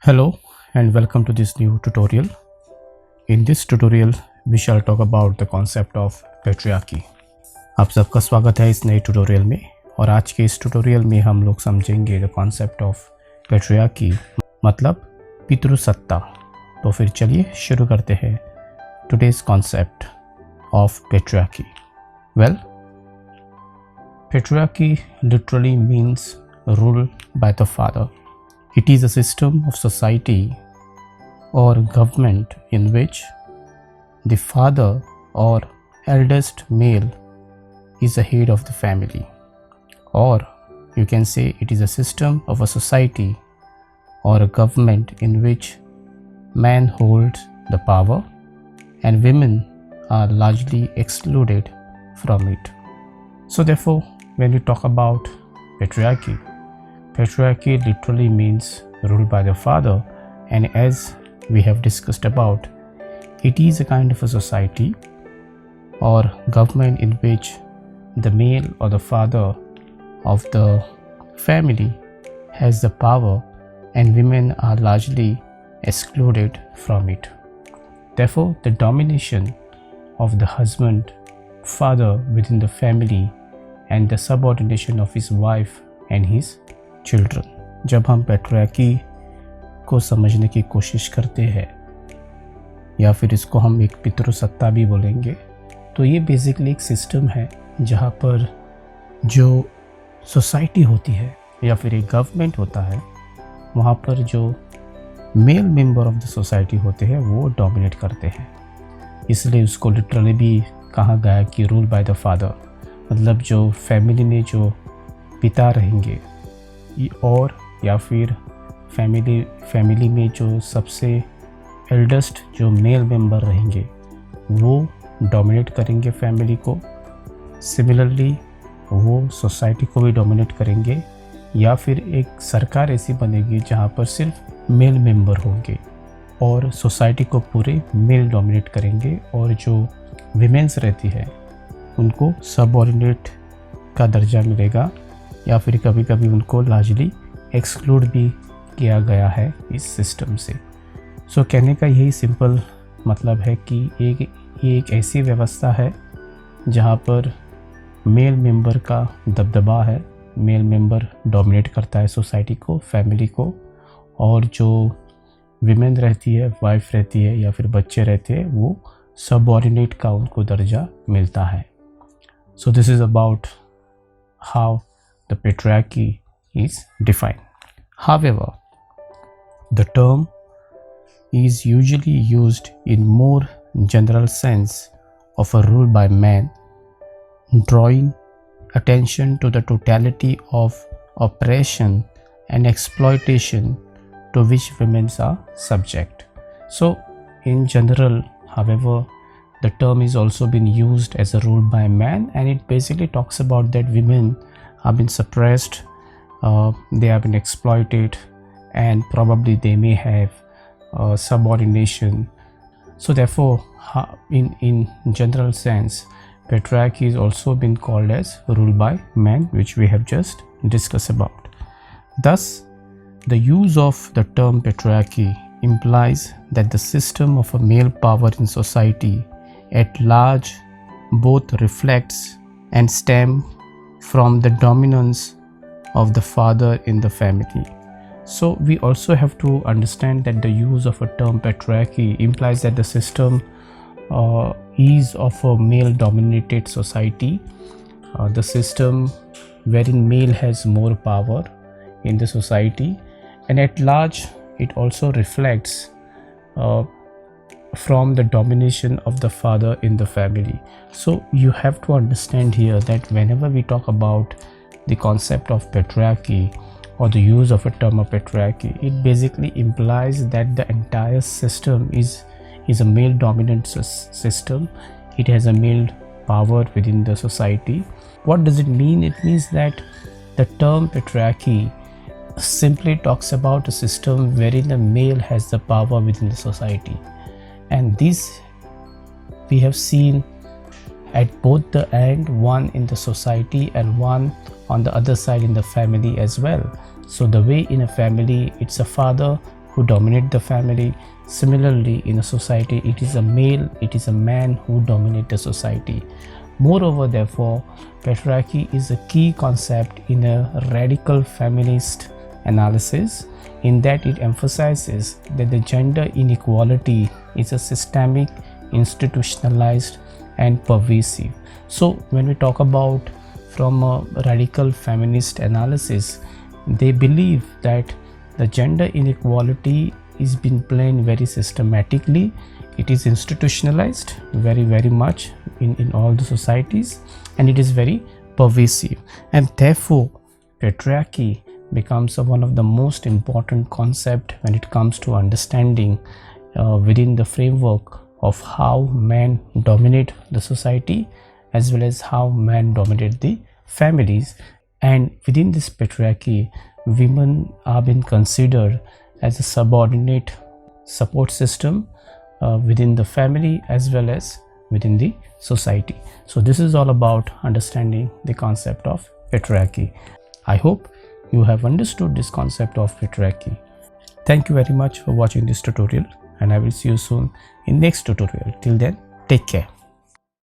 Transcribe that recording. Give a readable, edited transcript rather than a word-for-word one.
Hello and welcome to this new tutorial. In this tutorial we shall talk about the concept of patriarchy. आप सबका स्वागत है इस नए ट्यूटोरियल में और आज के इस ट्यूटोरियल में हम लोग समझेंगे द कॉन्सेप्ट ऑफ patriarchy मतलब पितृसत्ता। तो फिर चलिए शुरू करते हैं today's concept of patriarchy. Well, patriarchy literally means rule by the father. It is a system of society or government in which the father or eldest male is the head of the family, or you can say it is a system of a society or a government in which man holds the power and women are largely excluded from it. So therefore, when we talk about patriarchy literally means rule by the father, and as we have discussed about, it is a kind of a society or government in which the male or the father of the family has the power and women are largely excluded from it. Therefore, the domination of the husband, father within the family and the subordination of his wife and his children. जब हम patriarchy को समझने की कोशिश करते हैं या फिर इसको हम एक पितृसत्ता भी बोलेंगे, तो ये बेसिकली एक सिस्टम है जहाँ पर जो सोसाइटी होती है या फिर एक गवर्नमेंट होता है, वहाँ पर जो male member of the society होते हैं वो डोमिनेट करते हैं। इसलिए उसको लिटरली भी कहा गया कि रूल बाय द फादर, मतलब जो फैमिली में जो पिता रहेंगे और या फिर फैमिली में जो सबसे एल्डेस्ट जो मेल मेंबर रहेंगे वो डोमिनेट करेंगे फैमिली को। सिमिलरली वो सोसाइटी को भी डोमिनेट करेंगे, या फिर एक सरकार ऐसी बनेगी जहाँ पर सिर्फ मेल मेंबर होंगे और सोसाइटी को पूरे मेल डोमिनेट करेंगे, और जो विमेंस रहती है उनको सबऑर्डिनेट का दर्जा मिलेगा या फिर कभी कभी उनको लार्जली एक्सक्लूड भी किया गया है इस सिस्टम से। सो कहने का यही सिंपल मतलब है कि ये एक ऐसी व्यवस्था है जहाँ पर मेल मेंबर का दबदबा है, मेल मेंबर डोमिनेट करता है सोसाइटी को, फैमिली को, और जो विमेन रहती है, वाइफ रहती है या फिर बच्चे रहते हैं, वो सबऑर्डिनेट का उनको दर्जा मिलता है। So this is about how the patriarchy is defined. However, the term is usually used in more general sense of a rule by man, drawing attention to the totality of oppression and exploitation to which women are subject. So, in general, however, the term is also been used as a rule by man, and it basically talks about that women have been suppressed, they have been exploited, and probably they may have subordination. So therefore, in general sense, patriarchy is also been called as rule by man, which we have just discussed about. Thus, the use of the term patriarchy implies that the system of a male power in society at large both reflects and stems from the dominance of the father in the family. So we also have to understand that the use of a term patriarchy implies that the system is of a male dominated society, the system wherein male has more power in the society, and at large it also reflects from the domination of the father in the family. So you have to understand here that whenever we talk about the concept of patriarchy or the use of a term of patriarchy, it basically implies that the entire system is a male dominant system. It has a male power within the society. What does it mean? It means that the term patriarchy simply talks about a system wherein the male has the power within the society. And this we have seen at both the end, one in the society and one on the other side in the family as well. So the way in a family, it's a father who dominate the family. Similarly, in a society, it is a male, it is a man who dominate the society. Moreover, therefore, patriarchy is a key concept in a radical feminist analysis, in that it emphasizes that the gender inequality is a systemic, institutionalized, and pervasive. So when we talk about from a radical feminist analysis, they believe that the gender inequality is being played very systematically. It is institutionalized very much in all the societies, and it is very pervasive, and therefore patriarchy becomes one of the most important concept when it comes to understanding within the framework of how men dominate the society, as well as how men dominate the families. And within this patriarchy, women are being considered as a subordinate support system within the family as well as within the society. So this is all about understanding the concept of patriarchy. I hope you have understood this concept of patriarchy. Thank you very much for watching this tutorial, and I will see you soon in next tutorial. Till then, take care.